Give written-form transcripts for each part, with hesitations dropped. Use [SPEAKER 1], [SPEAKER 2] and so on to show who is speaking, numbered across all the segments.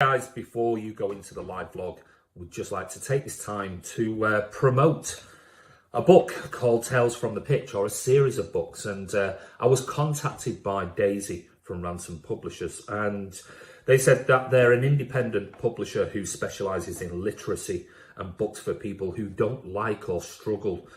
[SPEAKER 1] Guys, before you go into the live vlog, we'd just like to take this time to promote a book called Tales from the Pitch, or a series of books. And I was contacted by Daisy from Ransom Publishers, and they said that they're an independent publisher who specialises in literacy and books for people who don't like or struggle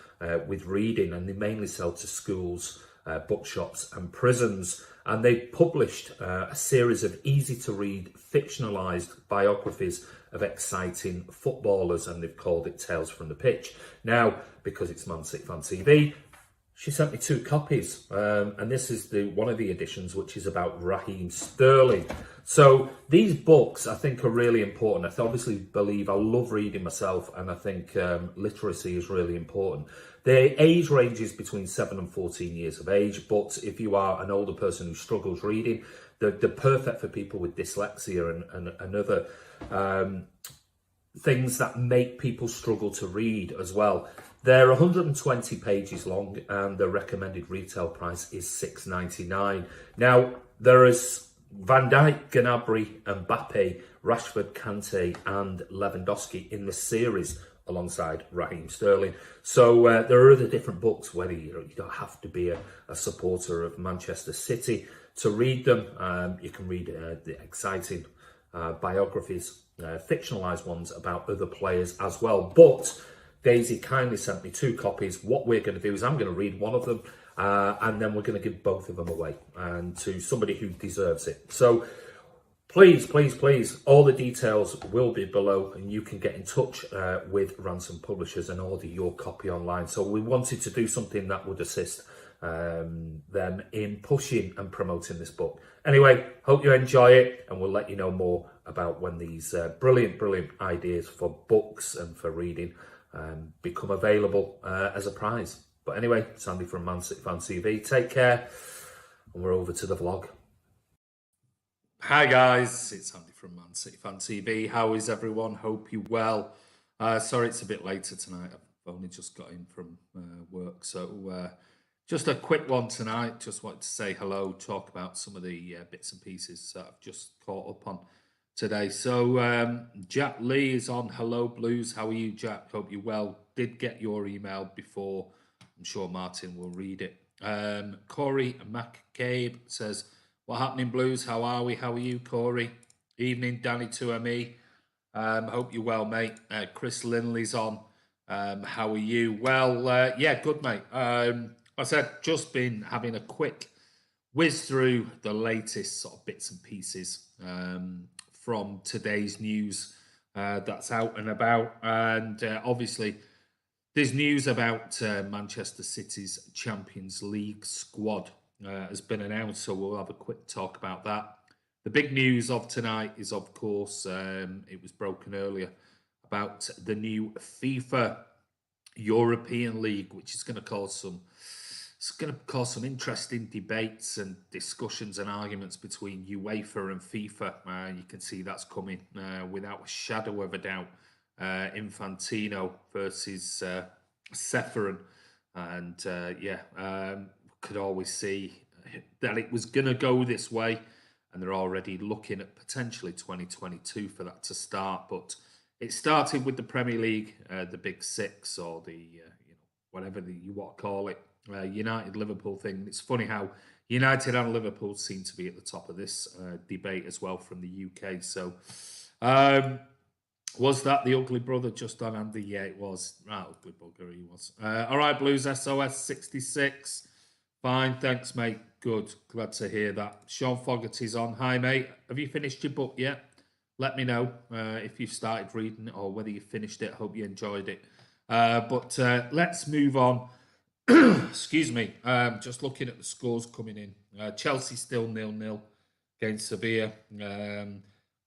[SPEAKER 1] with reading, and they mainly sell to schools, bookshops and prisons. And they published a series of easy-to-read, fictionalised biographies of exciting footballers, and they've called it Tales from the Pitch. Now, because it's mcfcfantv, she sent me 2 copies, and this is one of the editions, which is about Raheem Sterling. So these books, I think, are really important. I obviously believe, I love reading myself, and I think literacy is really important. The age range is between 7 and 14 years of age, but if you are an older person who struggles reading, they're perfect for people with dyslexia and other things that make people struggle to read as well. They're 120 pages long, and the recommended retail price is £6.99. Now, there is Van Dijk, Gnabry, Mbappe, Rashford, Kante and Lewandowski in the series alongside Raheem Sterling. So there are other different books, whether you don't have to be a supporter of Manchester City to read them. You can read the exciting biographies, fictionalised ones about other players as well. But Daisy kindly sent me 2 copies. What we're going to do is I'm going to read one of them, and then we're going to give both of them away and to somebody who deserves it. So please, please, please, all the details will be below, and you can get in touch with Ransom Publishers and order your copy online. So we wanted to do something that would assist them in pushing and promoting this book. Anyway, hope you enjoy it, and we'll let you know more about when these brilliant ideas for books and for reading become available as a prize. But anyway, Sandy from mcfcfantv, take care, and we're over to the vlog. Hi guys, it's Andy from mcfcfantv. How is everyone? Hope you're well. Sorry it's a bit later tonight. I've only just got in from work, so just a quick one tonight. Just wanted to say hello, talk about some of the bits and pieces that I've just caught up on today. So Jack Lee is on. Hello Blues, how are you, Jack? Hope you're well. Did get your email before. I'm sure Martin will read it. Corey McCabe says, what happening, Blues? How are we? How are you, Corey? Evening, Danny 2ME. Hope you're well, mate. Chris Linley's on. How are you? Well, yeah, good, mate. I said, just been having a quick whiz through the latest sort of bits and pieces from today's news that's out and about. And obviously, there's news about Manchester City's Champions League squad has been announced, so we'll have a quick talk about that. The big news of tonight is, of course, it was broken earlier, about the new FIFA European League, which is going to cause some interesting debates and discussions and arguments between UEFA and FIFA. You can see that's coming without a shadow of a doubt. Infantino versus Ceferin, and could always see that it was going to go this way, and they're already looking at potentially 2022 for that to start. But it started with the Premier League, the Big Six, or the whatever you want to call it, United Liverpool thing. It's funny how United and Liverpool seem to be at the top of this debate as well from the UK. So was that the ugly brother just on Andy? Yeah, it was. Ugly bugger he was. All right, Blues SOS 66. Fine, thanks, mate. Good. Glad to hear that. Sean Fogarty's on. Hi, mate. Have you finished your book yet? Let me know if you've started reading it or whether you finished it. Hope you enjoyed it. But let's move on. Excuse me. Just looking at the scores coming in. Chelsea still 0-0 against Sevilla.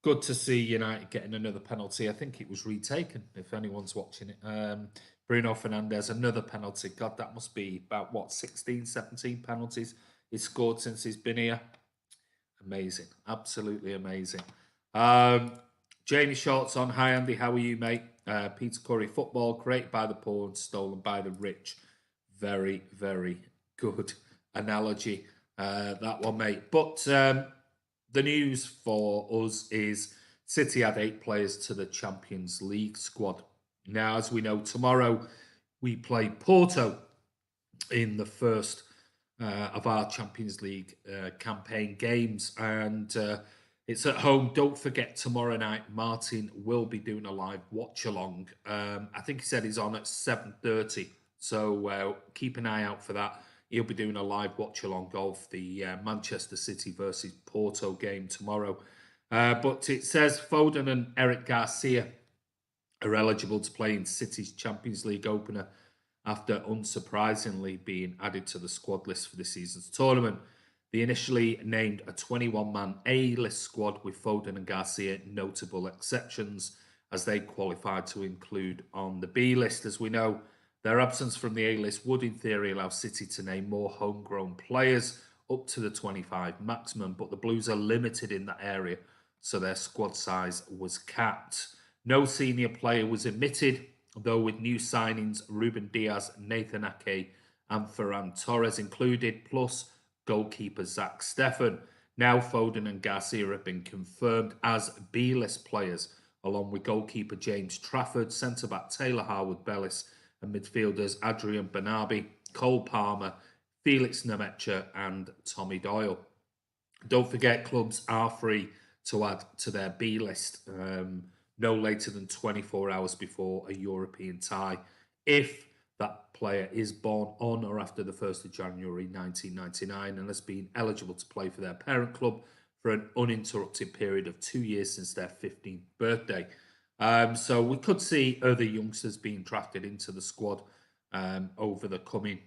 [SPEAKER 1] Good to see United getting another penalty. I think it was retaken, if anyone's watching it. Bruno Fernandes, another penalty. God, that must be about, what, 16, 17 penalties he's scored since he's been here. Amazing. Absolutely amazing. Jamie Short's on. Hi, Andy. How are you, mate? Peter Curry, football created by the poor and stolen by the rich. Very, very good analogy, that one, mate. But the news for us is City had 8 players to the Champions League squad. Now, as we know, tomorrow we play Porto in the first of our Champions League campaign games, and it's at home. Don't forget, tomorrow night Martin will be doing a live watch along. I think he said he's on at 7:30, so keep an eye out for that. He'll be doing a live watch along of the Manchester City versus Porto game tomorrow. But it says Foden and Eric Garcia are eligible to play in City's Champions League opener after unsurprisingly being added to the squad list for this season's tournament. They initially named a 21-man A-list squad with Foden and Garcia notable exceptions as they qualified to include on the B-list. As we know, their absence from the A-list would in theory allow City to name more homegrown players up to the 25 maximum, but the Blues are limited in that area, so their squad size was capped. No senior player was admitted, though with new signings, Ruben Diaz, Nathan Ake and Ferran Torres included, plus goalkeeper Zach Steffen. Now Foden and Garcia have been confirmed as B-list players, along with goalkeeper James Trafford, centre-back Taylor Harwood-Bellis and midfielders Adrian Bernabei, Cole Palmer, Felix Nemecha and Tommy Doyle. Don't forget, clubs are free to add to their B-list no later than 24 hours before a European tie if that player is born on or after the 1st of January 1999 and has been eligible to play for their parent club for an uninterrupted period of 2 years since their 15th birthday. So we could see other youngsters being drafted into the squad over the coming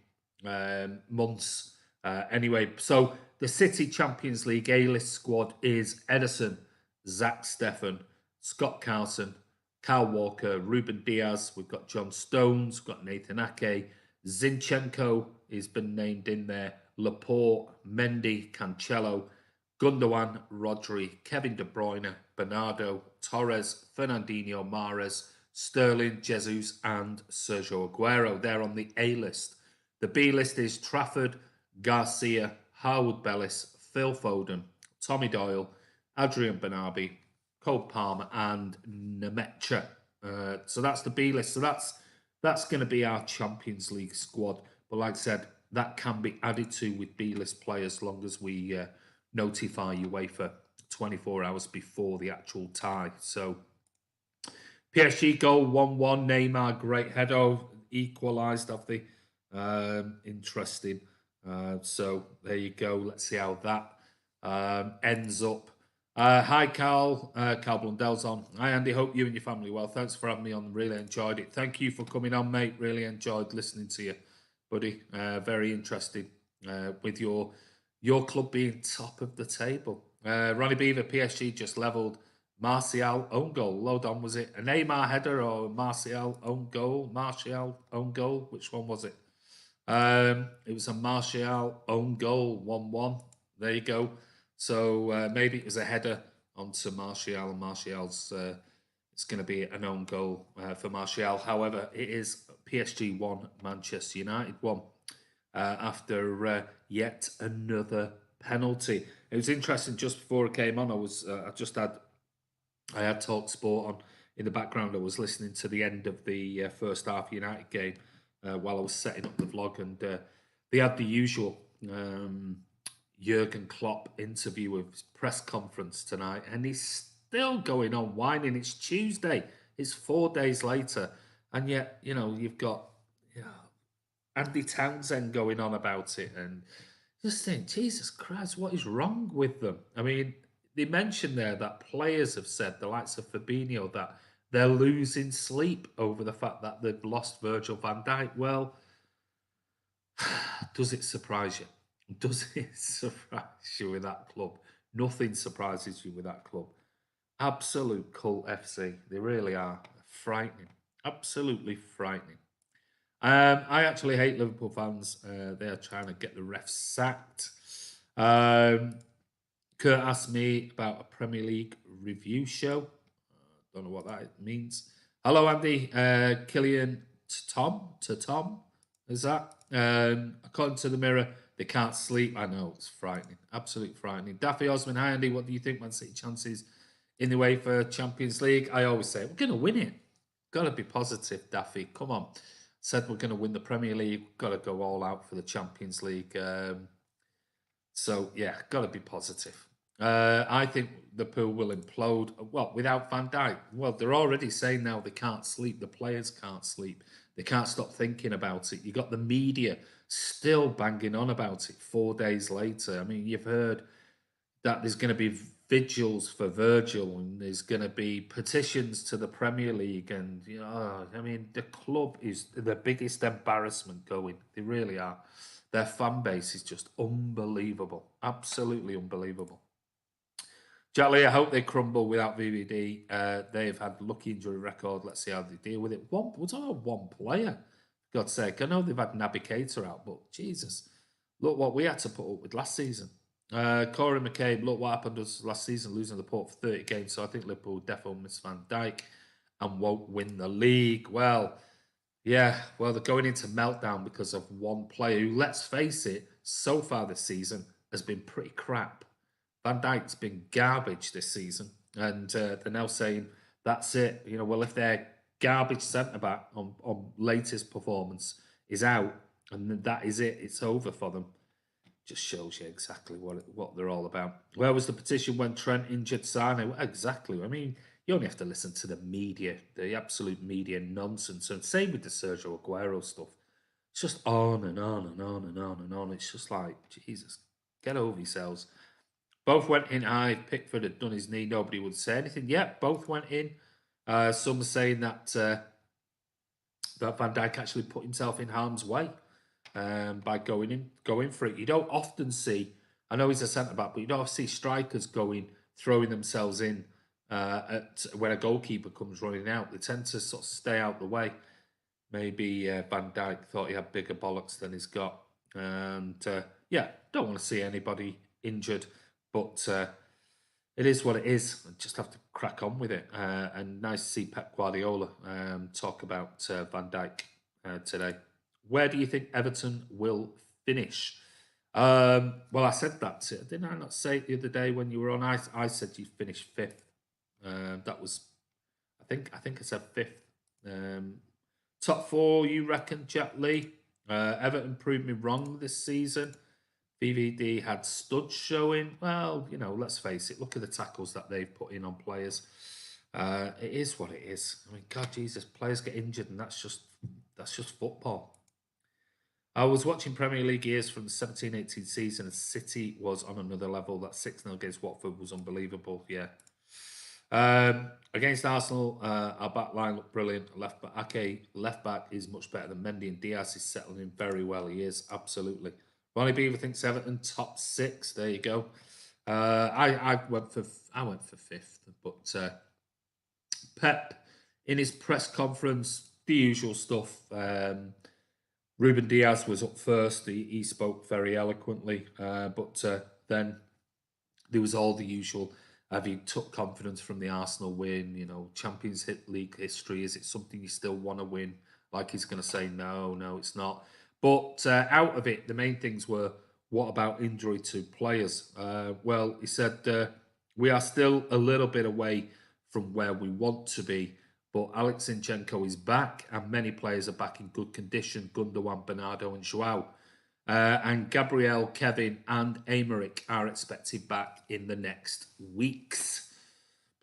[SPEAKER 1] months. Anyway, so the City Champions League A-list squad is Ederson, Zach Steffen, Scott Carlson, Kyle Walker, Ruben Diaz. We've got John Stones, we've got Nathan Ake, Zinchenko has been named in there, Laporte, Mendy, Cancelo, Gundogan, Rodri, Kevin De Bruyne, Bernardo, Torres, Fernandinho, Mahrez, Sterling, Jesus and Sergio Aguero. They're on the A-list. The B-list is Trafford, Garcia, Harwood-Bellis, Phil Foden, Tommy Doyle, Adrian Bernabei, Cole Palmer and Nemecha. So that's the B list. So that's going to be our Champions League squad. But like I said, that can be added to with B list players as long as we notify UEFA 24 hours before the actual tie. So PSG goal 1-1. Neymar, great header, equalised off the interesting. So there you go. Let's see how that ends up. Hi, Carl. Carl Blundell's on. Hi, Andy. Hope you and your family well. Thanks for having me on. Really enjoyed it. Thank you for coming on, mate. Really enjoyed listening to you, buddy. Very interested with your club being top of the table. Ronnie Beaver, PSG just levelled. Martial own goal. Load on, was it a Neymar header or Martial own goal? Martial own goal. Which one was it? It was a Martial own goal. 1-1. There you go. So maybe it was a header onto Martial, and Martial's it's going to be an own goal for Martial. However, it is PSG 1, Manchester United 1 after yet another penalty. It was interesting. Just before I came on, I had Talk Sport on in the background. I was listening to the end of the first half United game while I was setting up the vlog, and they had the usual Jurgen Klopp interview with his press conference tonight, and he's still going on whining. It's Tuesday. It's 4 days later, and yet you've got Andy Townsend going on about it, and just think, Jesus Christ, what is wrong with them? I mean, they mentioned there that players have said, the likes of Fabinho, that they're losing sleep over the fact that they've lost Virgil van Dijk. Well, does it surprise you? Does it surprise you with that club? Nothing surprises you with that club. Absolute cult FC. They really are. Frightening. Absolutely frightening. I actually hate Liverpool fans. They are trying to get the refs sacked. Kurt asked me about a Premier League review show. Don't know what that means. Hello, Andy. Killian to Tom. Is that? According to the Mirror, they can't sleep. I know, it's frightening. Absolutely frightening. Daffy Osman, hi Andy, what do you think Man City chances
[SPEAKER 2] in the way for Champions League. I always say, we're going to win it. Got to be positive, Daffy. Come on. Said we're going to win the Premier League. Got to go all out for the Champions League. So, yeah, got to be positive. I think the pool will implode. Well, without Van Dijk. Well, they're already saying now they can't sleep. The players can't sleep. They can't stop thinking about it. You got the media still banging on about it 4 days later. I mean, you've heard that there's going to be vigils for Virgil, and there's going to be petitions to the Premier League, and I mean, the club is the biggest embarrassment going. They really are. Their fan base is just unbelievable, absolutely unbelievable. Jolly, I hope they crumble without VVD. They've had lucky injury record. Let's see how they deal with it. We're talking about one player. For God's sake, I know they've had Naby Keita out, but Jesus, look what we had to put up with last season. Corey McCabe, look what happened to us last season, losing the port for 30 games. So I think Liverpool definitely miss Van Dijk and won't win the league. Well, yeah, well, they're going into meltdown because of one player who, let's face it, so far this season has been pretty crap. Van Dijk's been garbage this season, and they're now saying that's it. Well, if their garbage centre back on latest performance is out, and that is it, it's over for them. Just shows you exactly what they're all about. Where was the petition when Trent injured Sane? Well, exactly. I mean, you only have to listen to the media, the absolute media nonsense. And same with the Sergio Aguero stuff. It's just on and on and on and on and on. It's just like, Jesus, get over yourselves. Both went in high. Pickford had done his knee. Nobody would say anything. Yep, both went in. Some are saying that that Van Dijk actually put himself in harm's way by going for it. You don't often see. I know he's a centre back, but you don't see strikers throwing themselves in when a goalkeeper comes running out. They tend to sort of stay out the way. Maybe Van Dijk thought he had bigger bollocks than he's got, and yeah, don't want to see anybody injured, but it is what it is. I just have to crack on with it. And nice to see Pep Guardiola talk about Van Dijk today. Where do you think Everton will finish? Well, I said that. Didn't I not say it the other day when you were on? I said you finished fifth. That was, I think I said fifth. Top four, you reckon, Jet Lee? Everton proved me wrong this season. VVD had studs showing. Well, let's face it. Look at the tackles that they've put in on players. It is what it is. I mean, God, Jesus, players get injured, and that's just football. I was watching Premier League years from the 17-18 season, and City was on another level. That 6-0 against Watford was unbelievable. Yeah. Against Arsenal, our back line looked brilliant. Left back is much better than Mendy, and Diaz is settling in very well. He is, absolutely. Ronnie Beaver thinks Everton top 6. There you go. I went for fifth, but Pep in his press conference, the usual stuff. Ruben Diaz was up first. He spoke very eloquently, but then there was all the usual. Have you took confidence from the Arsenal win? Champions League history. Is it something you still want to win? Like he's going to say, no, it's not. But out of it, the main things were, what about injury to players? Well, he said, we are still a little bit away from where we want to be, but Alex Zinchenko is back, and many players are back in good condition. Gundogan, Bernardo, and Joao. And Gabriel, Kevin, and Aymeric are expected back in the next weeks.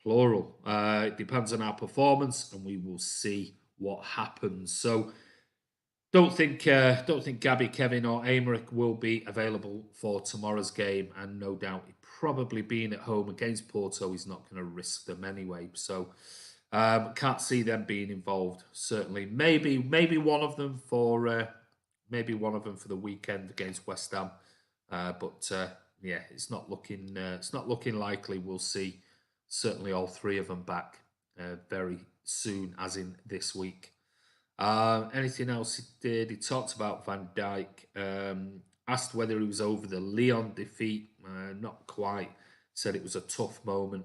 [SPEAKER 2] Plural. It depends on our performance, and we will see what happens. So, don't think Gabby, Kevin, or Aymeric will be available for tomorrow's game, and no doubt, probably being at home against Porto, he's not going to risk them anyway. So, can't see them being involved. Certainly, maybe one of them for. Maybe one of them for the weekend against West Ham, but yeah, it's not looking likely. We'll see certainly all three of them back very soon, as in this week. Anything else he did? He talked about Van Dijk. Asked whether he was over the Lyon defeat. Not quite. Said it was a tough moment.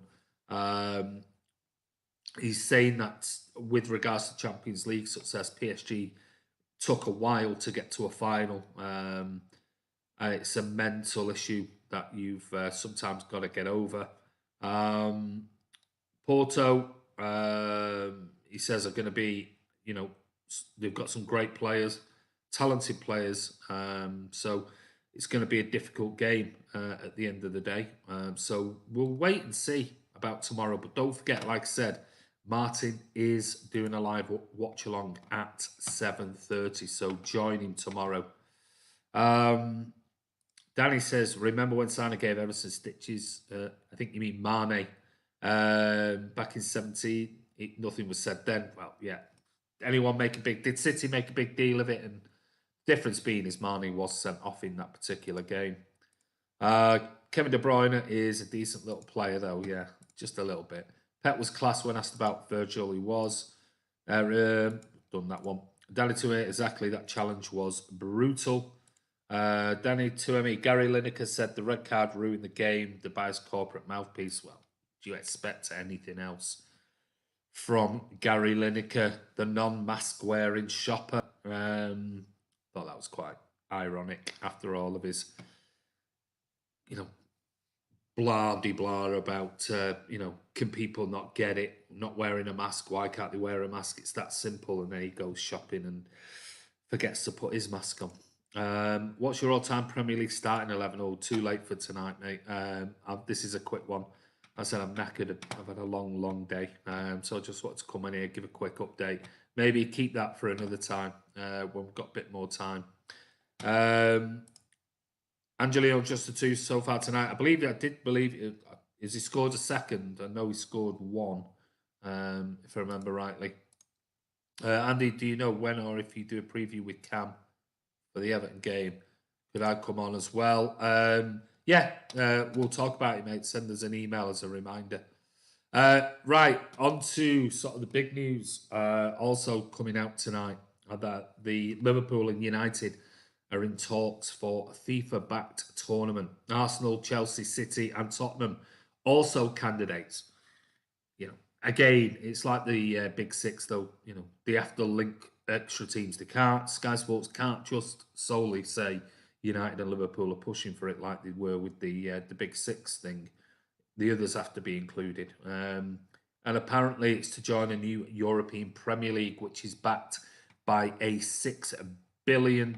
[SPEAKER 2] He's saying that with regards to Champions League success, PSG took a while to get to a final. And it's a mental issue that you've sometimes got to get over. Porto, he says, are going to be, they've got some great players, talented players. So it's going to be a difficult game at the end of the day. So we'll wait and see about tomorrow. But don't forget, like I said, Martin is doing a live watch along at 7:30. So join him tomorrow. Danny says, remember when Sana gave Everton stitches? I think you mean Mane. Back in 17, nothing was said then. Well, yeah. Did City make a big deal of it? And difference being is Mane was sent off in that particular game. Kevin De Bruyne is a decent little player, though. Yeah, just a little bit. Pep was class when asked about Virgil. He was. Done that one. Danny to it, exactly. That challenge was brutal. Danny Tuemi, Gary Lineker said the red card ruined the game. The biased corporate mouthpiece. Well, do you expect anything else from Gary Lineker, the non-mask wearing shopper? Thought that was quite ironic after all of his, blah de blah about, can people not get it? Not wearing a mask. Why can't they wear a mask? It's that simple. And then he goes shopping and forgets to put his mask on. What's your all-time Premier League starting 11? Oh, too late for tonight, mate. This is a quick one. I said I'm knackered. I've had a long, long day. So I just wanted to come in here, give a quick update. Maybe keep that for another time when we've got a bit more time. Angelino just a 2 so far tonight. I did believe it. Is he scored a second? I know he scored one, if I remember rightly. Andy, do you know when or if you do a preview with Cam for the Everton game? Could I come on as well? We'll talk about it, mate. Send us an email as a reminder. Right, on to sort of the big news also coming out tonight that the Liverpool and United are in talks for a FIFA-backed tournament. Arsenal, Chelsea, City and Tottenham also candidates. Again, it's like the Big Six, though. They have to link extra teams. Sky Sports can't just solely say United and Liverpool are pushing for it like they were with the Big Six thing. The others have to be included. And apparently it's to join a new European Premier League, which is backed by a $6 billion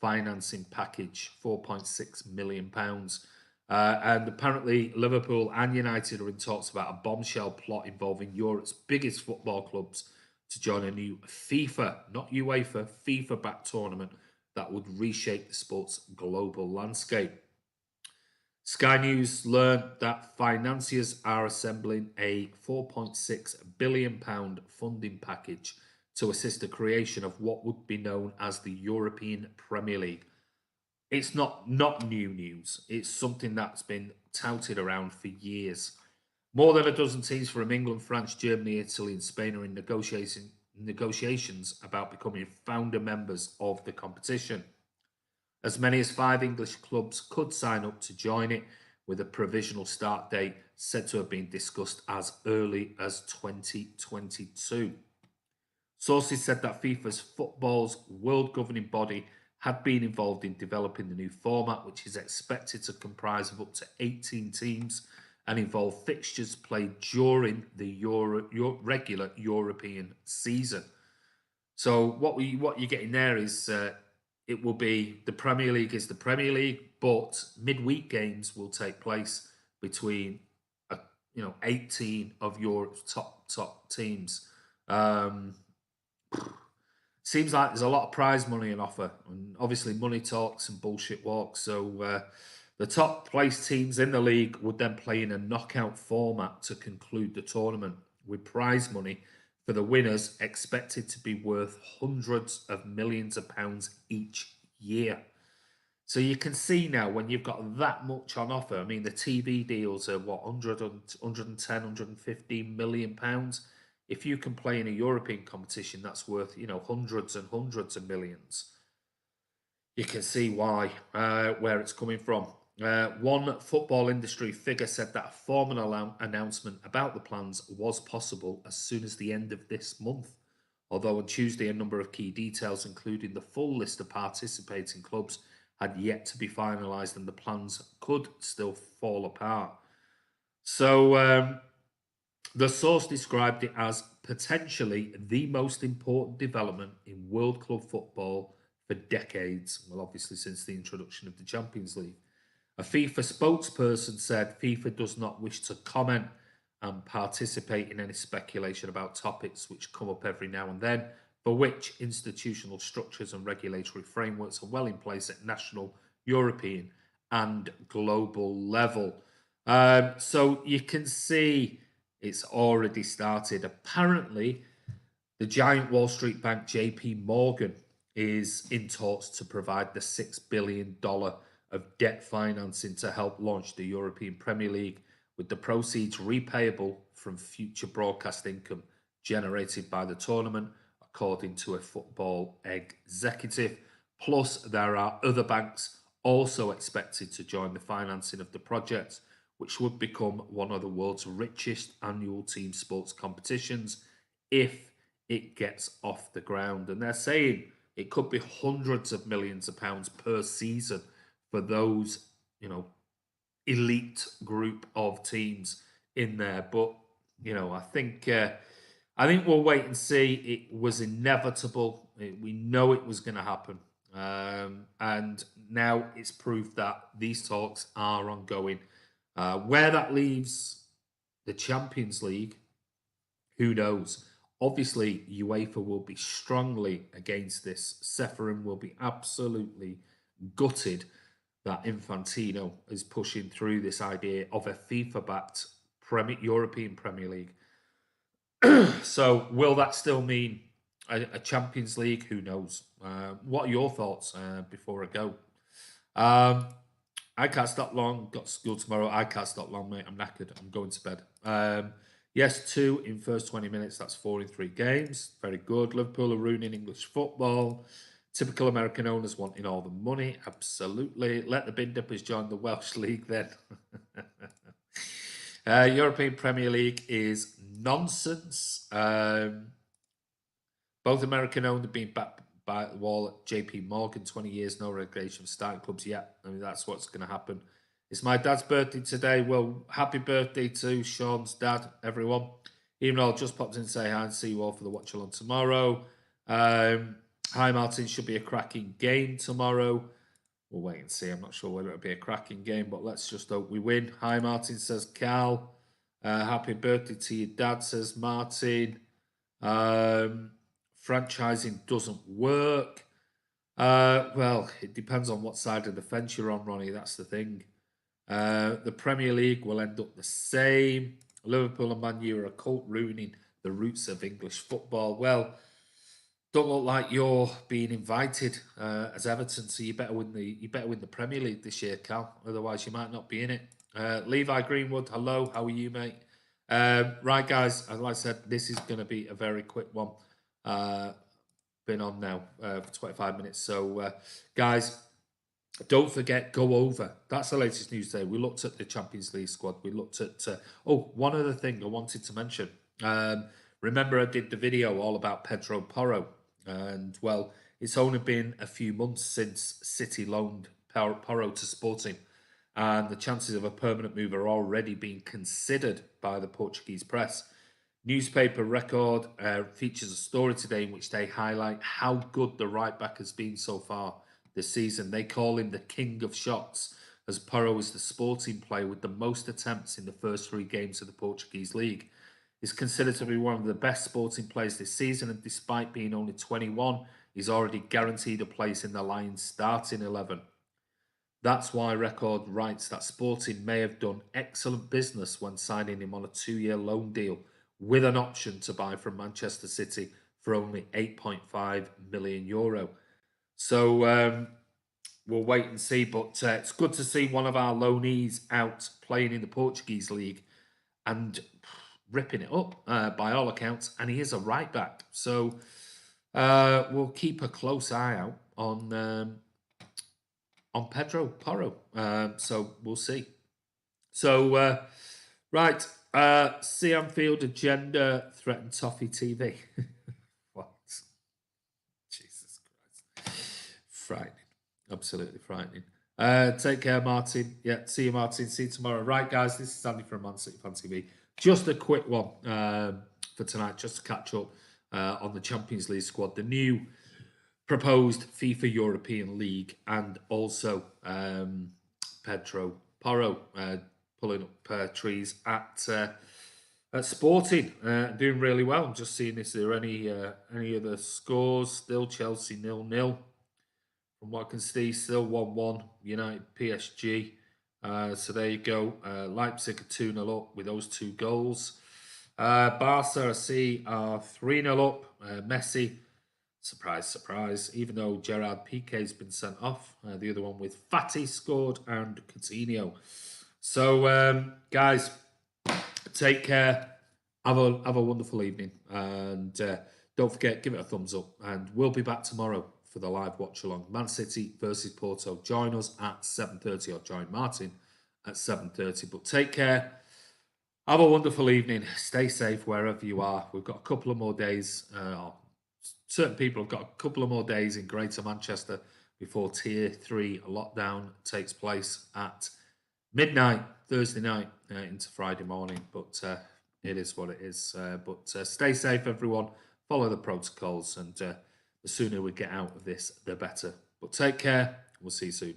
[SPEAKER 2] financing package, £4.6 million. And apparently Liverpool and United are in talks about a bombshell plot involving Europe's biggest football clubs to join a new FIFA, not UEFA, FIFA-backed tournament that would reshape the sport's global landscape. Sky News learned that financiers are assembling a £4.6 billion funding package to assist the creation of what would be known as the European Premier League. It's not new news. It's something that's been touted around for years. More than a dozen teams from England, France, Germany, Italy and Spain are in negotiations about becoming founder members of the competition. As many as 5 English clubs could sign up to join it, with a provisional start date said to have been discussed as early as 2022. Sources said that FIFA's football's world governing body had been involved in developing the new format, which is expected to comprise of up to 18 teams and involve fixtures played during the regular European season. So what you're getting there is it will be the Premier League is the Premier League, but midweek games will take place between 18 of Europe's top teams. Seems like there's a lot of prize money on offer, and obviously money talks and bullshit walks. So the top place teams in the league would then play in a knockout format to conclude the tournament, with prize money for the winners expected to be worth hundreds of millions of pounds each year. So you can see now when you've got that much on offer. I mean, the TV deals are 110, 115 million pounds. If you can play in a European competition, that's worth, hundreds and hundreds of millions. You can see why, where it's coming from. One football industry figure said that a formal announcement about the plans was possible as soon as the end of this month. Although on Tuesday, a number of key details, including the full list of participating clubs, had yet to be finalised and the plans could still fall apart. So The source described it as potentially the most important development in world club football for decades. Well, obviously, since the introduction of the Champions League. A FIFA spokesperson said FIFA does not wish to comment and participate in any speculation about topics which come up every now and then, for which institutional structures and regulatory frameworks are well in place at national, European, and global level. So you can see it's already started. Apparently, the giant Wall Street bank JP Morgan is in talks to provide the $6 billion of debt financing to help launch the European Premier League, with the proceeds repayable from future broadcast income generated by the tournament, according to a football executive. Plus, there are other banks also expected to join the financing of the project, which would become one of the world's richest annual team sports competitions if it gets off the ground. And they're saying it could be hundreds of millions of pounds per season for those, elite group of teams in there. But I think we'll wait and see. It was inevitable. We know it was going to happen, and now it's proved that these talks are ongoing. Where that leaves the Champions League, who knows? Obviously, UEFA will be strongly against this. Seferin will be absolutely gutted that Infantino is pushing through this idea of a FIFA-backed European Premier League. So, will that still mean a Champions League? Who knows? What are your thoughts before I go? I can't stop long. Got school tomorrow. I can't stop long, mate. I'm knackered. I'm going to bed. Yes, 2 in first 20 minutes. That's 4 in 3 games. Very good. Liverpool are ruining English football. Typical American owners wanting all the money. Absolutely. Let the bin dippers join the Welsh League then. European Premier League is nonsense. Both American owned have been backed by the wall at JP Morgan. 20 years, no regulation of starting clubs yet. I mean, that's what's going to happen. It's my dad's birthday today. Well, happy birthday to Sean's dad, everyone. Even though I'll just popped in to say hi and see you all for the watch along tomorrow. Hi, Martin. Should be a cracking game tomorrow. We'll wait and see. I'm not sure whether it'll be a cracking game, but let's just hope we win. Hi, Martin, says Cal. Happy birthday to your dad, says Martin. Franchising doesn't work. Well, it depends on what side of the fence you're on, Ronnie. That's the thing. The Premier League will end up the same. Liverpool and Man U are a cult ruining the roots of English football. Well, don't look like you're being invited as Everton, so you better win the Premier League this year, Cal. Otherwise, you might not be in it. Levi Greenwood, hello, how are you, mate? Right, guys, as I said, this is going to be a very quick one. Been on now for 25 minutes, so guys, don't forget, go over. That's the latest news today. We looked at the Champions League squad. We looked at one other thing I wanted to mention. Remember, I did the video all about Pedro Porro. And, well, it's only been a few months since City loaned Porro to Sporting, and the chances of a permanent move are already being considered by the Portuguese press. Newspaper Record features a story today in which they highlight how good the right-back has been so far this season. They call him the king of shots, as Porro is the Sporting player with the most attempts in the first 3 games of the Portuguese league. He's considered to be one of the best Sporting players this season, and despite being only 21, he's already guaranteed a place in the Lions' starting 11. That's why Record writes that Sporting may have done excellent business when signing him on a 2-year loan deal with an option to buy from Manchester City for only €8.5 million. So we'll wait and see, but it's good to see one of our loanees out playing in the Portuguese league and ripping it up by all accounts, and he is a right back. So we'll keep a close eye out on Pedro Porro. So we'll see. So right, see Anfield agenda threaten Toffee TV. What? Jesus Christ, frightening, absolutely frightening. Take care, Martin. Yeah, see you, Martin. See you tomorrow. Right, guys, this is Andy from Man City Fan TV. just a quick one for tonight, just to catch up on the Champions League squad, the new proposed FIFA European League, and also Pedro Porro pulling up trees at Sporting, doing really well. I'm just seeing, is there any other scores? Still Chelsea 0-0. From what I can see, still 1-1. United PSG. So there you go. Leipzig are 2-0 up with those 2 goals. Barca, I see, are 3-0 up. Messi, surprise, surprise, even though Gerard Piqué's been sent off. The other one with Fati scored and Coutinho. So, guys, take care. Have a wonderful evening. And don't forget, give it a thumbs up. And we'll be back tomorrow for the live watch along. Man City versus Porto. Join us at 7:30, or join Martin at 7:30. But take care. Have a wonderful evening. Stay safe wherever you are. We've got a couple of more days. Certain people have got a couple of more days in Greater Manchester before Tier 3 lockdown takes place at midnight, Thursday night into Friday morning. But it is what it is. But stay safe, everyone. Follow the protocols. And the sooner we get out of this, the better. But take care. We'll see you soon.